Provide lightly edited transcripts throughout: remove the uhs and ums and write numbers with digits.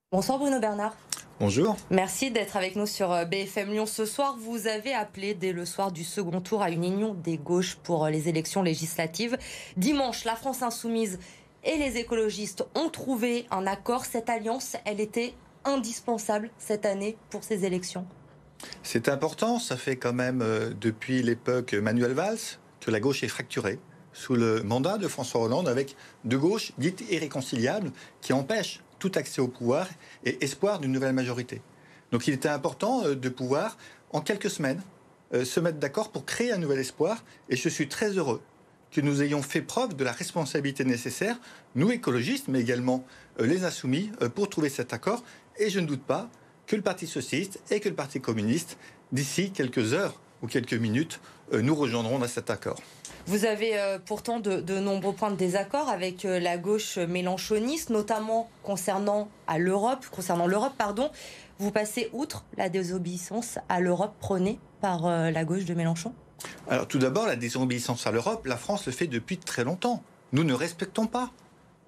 Bonsoir Bruno Bernard. Bonjour. Merci d'être avec nous sur BFM Lyon ce soir. Vous avez appelé dès le soir du second tour à une union des gauches pour les élections législatives. Dimanche, la France insoumise et les écologistes ont trouvé un accord. Cette alliance, elle était indispensable cette année pour ces élections. C'est important, ça fait quand même depuis l'époque Manuel Valls que la gauche est fracturée sous le mandat de François Hollande avec deux gauches dites irréconciliables qui empêchent tout accès au pouvoir et espoir d'une nouvelle majorité. Donc il était important de pouvoir, en quelques semaines, se mettre d'accord pour créer un nouvel espoir. Et je suis très heureux que nous ayons fait preuve de la responsabilité nécessaire, nous écologistes, mais également les insoumis, pour trouver cet accord. Et je ne doute pas que le Parti socialiste et que le Parti communiste, d'ici quelques heures ou quelques minutes, nous rejoindrons dans cet accord. Vous avez pourtant de nombreux points de désaccord avec la gauche mélenchoniste, notamment concernant l'Europe. Vous passez outre la désobéissance à l'Europe prônée par la gauche de Mélenchon? Alors tout d'abord, la désobéissance à l'Europe, la France le fait depuis très longtemps. Nous ne respectons pas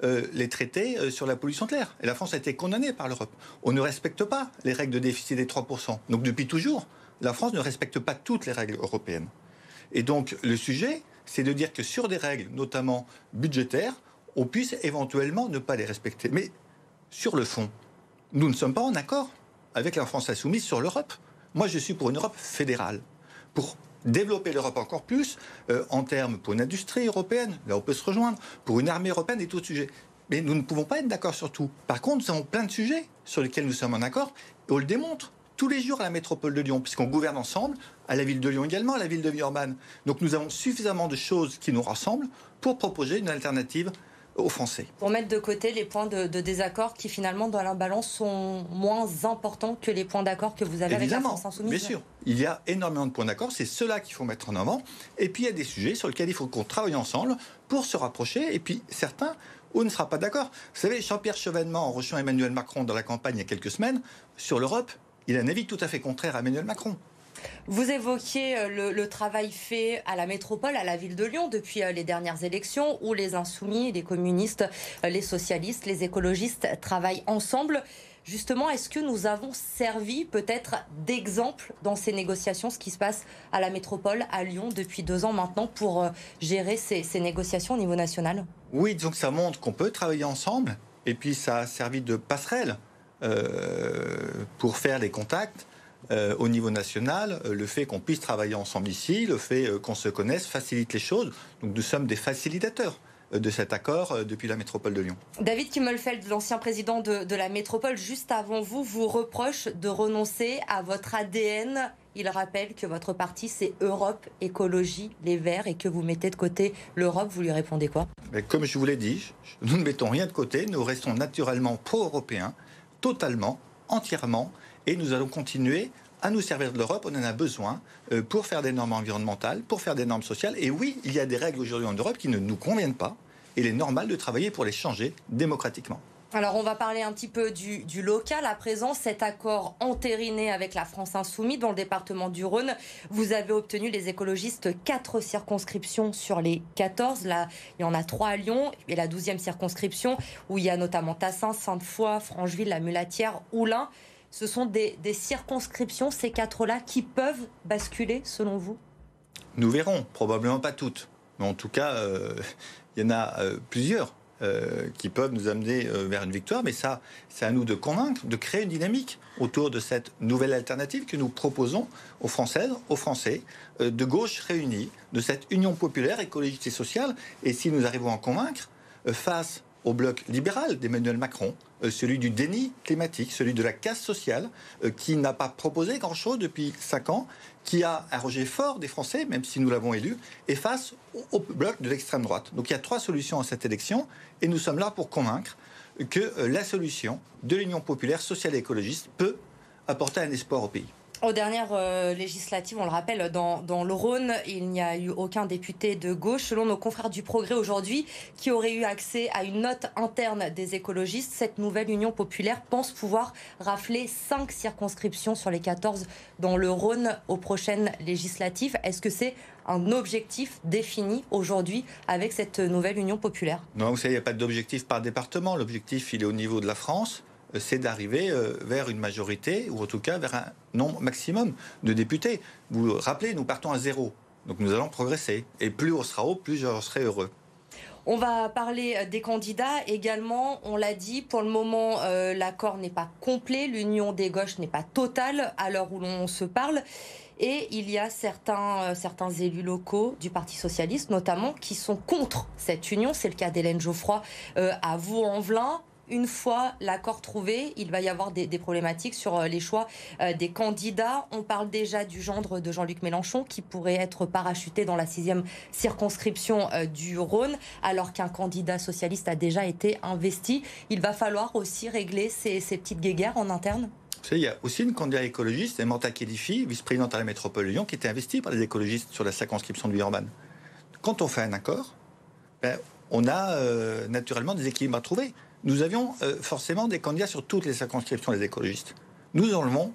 les traités sur la pollution de l'air. Et la France a été condamnée par l'Europe. On ne respecte pas les règles de déficit des 3%. Donc depuis toujours, la France ne respecte pas toutes les règles européennes. Et donc le sujet, c'est de dire que sur des règles, notamment budgétaires, on puisse éventuellement ne pas les respecter. Mais sur le fond, nous ne sommes pas en accord avec la France insoumise sur l'Europe. Moi, je suis pour une Europe fédérale, pour développer l'Europe encore plus, en termes pour une industrie européenne, là on peut se rejoindre, pour une armée européenne et tout sujet. Mais nous ne pouvons pas être d'accord sur tout. Par contre, nous avons plein de sujets sur lesquels nous sommes en accord, et on le démontre tous les jours à la métropole de Lyon, puisqu'on gouverne ensemble, à la ville de Lyon également, à la ville de Villeurbanne. Donc nous avons suffisamment de choses qui nous rassemblent pour proposer une alternative aux Français. Pour mettre de côté les points de désaccord qui finalement dans la balance sont moins importants que les points d'accord que vous avez avec la France insoumise. Bien sûr, il y a énormément de points d'accord, c'est cela qu'il faut mettre en avant. Et puis il y a des sujets sur lesquels il faut qu'on travaille ensemble pour se rapprocher. Et puis certains, on ne sera pas d'accord. Vous savez, Jean-Pierre Chevènement, en rejoignant Emmanuel Macron dans la campagne il y a quelques semaines, sur l'Europe, il a un avis tout à fait contraire à Emmanuel Macron. Vous évoquiez le travail fait à la métropole, à la ville de Lyon, depuis les dernières élections, où les insoumis, les communistes, les socialistes, les écologistes travaillent ensemble. Justement, est-ce que nous avons servi peut-être d'exemple dans ces négociations, ce qui se passe à la métropole, à Lyon, depuis 2 ans maintenant, pour gérer ces négociations au niveau national? Oui, disons que ça montre qu'on peut travailler ensemble, et puis ça a servi de passerelle pour faire des contacts au niveau national. Le fait qu'on puisse travailler ensemble ici, le fait qu'on se connaisse facilite les choses. Donc nous sommes des facilitateurs de cet accord depuis la métropole de Lyon. David Kimmelfeld, l'ancien président de la métropole, juste avant vous reproche de renoncer à votre ADN. Il rappelle que votre parti, c'est Europe Écologie Les Verts et que vous mettez de côté l'Europe. Vous lui répondez quoi? Mais comme je vous l'ai dit, nous ne mettons rien de côté. Nous restons naturellement pro-européens, totalement, entièrement. Et nous allons continuer à nous servir de l'Europe. On en a besoin pour faire des normes environnementales, pour faire des normes sociales. Et oui, il y a des règles aujourd'hui en Europe qui ne nous conviennent pas. Et il est normal de travailler pour les changer démocratiquement. Alors on va parler un petit peu du local à présent. Cet accord entériné avec la France insoumise dans le département du Rhône. Vous avez obtenu, les écologistes, 4 circonscriptions sur les 14. Là, il y en a 3 à Lyon. Et la 12e circonscription où il y a notamment Tassin, Sainte-Foy, Francheville, La Mulatière, Oullins. Ce sont des circonscriptions, ces 4-là, qui peuvent basculer, selon vous? Nous verrons, probablement pas toutes. Mais en tout cas, il y en a plusieurs qui peuvent nous amener vers une victoire. Mais ça, c'est à nous de convaincre, de créer une dynamique autour de cette nouvelle alternative que nous proposons aux Françaises, aux Français, de gauche réunis, de cette union populaire, écologique et sociale. Et si nous arrivons à en convaincre, face au bloc libéral d'Emmanuel Macron, celui du déni climatique, celui de la casse sociale, qui n'a pas proposé grand-chose depuis 5 ans, qui a un rejet fort des Français, même si nous l'avons élu, et face au bloc de l'extrême droite. Donc il y a 3 solutions à cette élection, et nous sommes là pour convaincre que la solution de l'Union populaire sociale et écologiste peut apporter un espoir au pays. Aux dernières législatives, on le rappelle, dans le Rhône, il n'y a eu aucun député de gauche. Selon nos confrères du Progrès aujourd'hui, qui auraient eu accès à une note interne des écologistes, cette nouvelle Union populaire pense pouvoir rafler 5 circonscriptions sur les 14 dans le Rhône aux prochaines législatives. Est-ce que c'est un objectif défini aujourd'hui avec cette nouvelle Union populaire? Non, vous savez, il n'y a pas d'objectif par département. L'objectif, il est au niveau de la France. c'est d'arriver vers une majorité, ou en tout cas vers un nombre maximum de députés. Vous vous rappelez, nous partons à 0. Donc nous allons progresser. Et plus on sera haut, plus je serai heureux. On va parler des candidats également. On l'a dit, pour le moment, l'accord n'est pas complet. L'union des gauches n'est pas totale à l'heure où l'on se parle. Et il y a certains élus locaux du Parti socialiste, notamment, qui sont contre cette union. C'est le cas d'Hélène Geoffroy à Vaux-en-Velin. Une fois l'accord trouvé, il va y avoir des problématiques sur les choix des candidats. On parle déjà du gendre de Jean-Luc Mélenchon qui pourrait être parachuté dans la 6e circonscription du Rhône, alors qu'un candidat socialiste a déjà été investi. Il va falloir aussi régler ces petites guéguerres en interne. Vous savez, il y a aussi une candidate écologiste, Manta Khelifi, vice-présidente à la métropole de Lyon, qui était investie par les écologistes sur la circonscription de Villeurbanne. Quand on fait un accord, on a naturellement des équilibres à trouver. Nous avions forcément des candidats sur toutes les circonscriptions des écologistes. Nous enlevons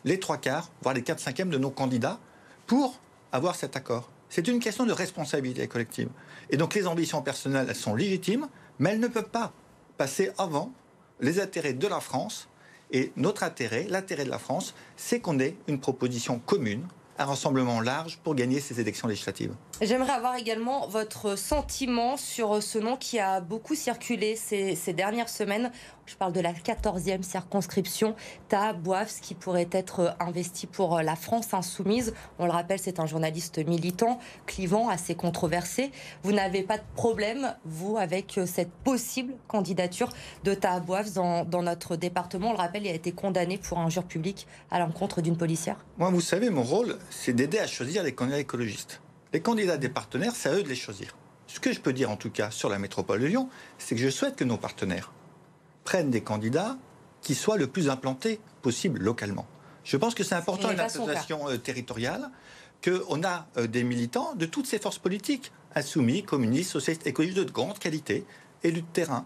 les 3/4, voire les 4/5 de nos candidats pour avoir cet accord. C'est une question de responsabilité collective. Et donc les ambitions personnelles, elles sont légitimes, mais elles ne peuvent pas passer avant les intérêts de la France. Et notre intérêt, l'intérêt de la France, c'est qu'on ait une proposition commune, un rassemblement large pour gagner ces élections législatives. J'aimerais avoir également votre sentiment sur ce nom qui a beaucoup circulé ces dernières semaines. Je parle de la 14e circonscription, Taha Bouafs, qui pourrait être investi pour la France insoumise. On le rappelle, c'est un journaliste militant, clivant, assez controversé. Vous n'avez pas de problème, vous, avec cette possible candidature de Taha Bouafs dans notre département. On le rappelle, il a été condamné pour injure publique à l'encontre d'une policière. Moi, vous savez, mon rôle, c'est d'aider à choisir les candidats écologistes. Les candidats des partenaires, c'est à eux de les choisir. Ce que je peux dire en tout cas sur la métropole de Lyon, c'est que je souhaite que nos partenaires prennent des candidats qui soient le plus implantés possible localement. Je pense que c'est important une association territoriale, qu'on a des militants de toutes ces forces politiques, insoumis, communistes, socialistes, écologistes de grande qualité, élus de terrain,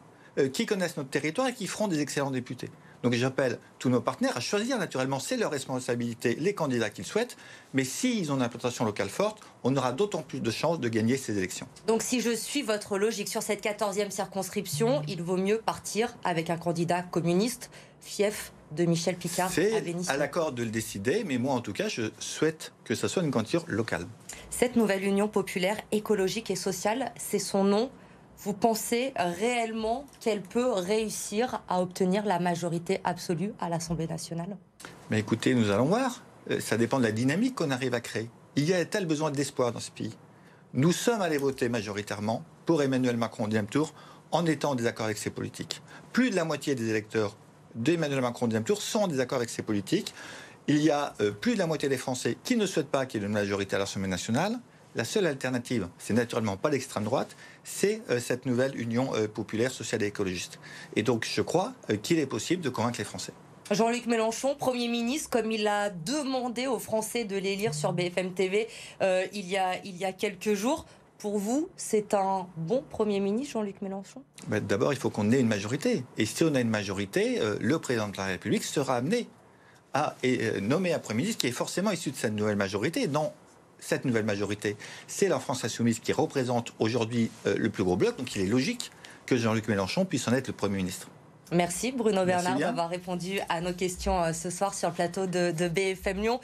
qui connaissent notre territoire et qui feront des excellents députés. Donc j'appelle tous nos partenaires à choisir, naturellement, c'est leur responsabilité, les candidats qu'ils souhaitent, mais s'ils ont une implantation locale forte, on aura d'autant plus de chances de gagner ces élections. Donc si je suis votre logique sur cette 14e circonscription, il vaut mieux partir avec un candidat communiste, fief de Michel Picard à Vénissieux. C'est à l'accord de le décider, mais moi en tout cas, je souhaite que ce soit une candidature locale. Cette nouvelle union populaire, écologique et sociale, c'est son nom. Vous pensez réellement qu'elle peut réussir à obtenir la majorité absolue à l'Assemblée nationale? Mais écoutez, nous allons voir. Ça dépend de la dynamique qu'on arrive à créer. Il y a tel besoin d'espoir dans ce pays. Nous sommes allés voter majoritairement pour Emmanuel Macron au deuxième tour en étant en désaccord avec ses politiques. Plus de la moitié des électeurs d'Emmanuel Macron au deuxième tour sont en désaccord avec ses politiques. Il y a plus de la moitié des Français qui ne souhaitent pas qu'il y ait une majorité à l'Assemblée nationale. La seule alternative, c'est naturellement pas l'extrême droite, c'est cette nouvelle union populaire, sociale et écologiste. Et donc je crois qu'il est possible de convaincre les Français. Jean-Luc Mélenchon, Premier ministre, comme il a demandé aux Français de l'élire sur BFM TV il y a quelques jours. Pour vous, c'est un bon Premier ministre, Jean-Luc Mélenchon? D'abord, il faut qu'on ait une majorité. Et si on a une majorité, le président de la République sera amené à nommer un Premier ministre qui est forcément issu de cette nouvelle majorité. Dans cette nouvelle majorité, c'est la France insoumise qui représente aujourd'hui le plus gros bloc. Donc il est logique que Jean-Luc Mélenchon puisse en être le Premier ministre. Merci Bruno Bernard d'avoir répondu à nos questions ce soir sur le plateau de BFM Lyon.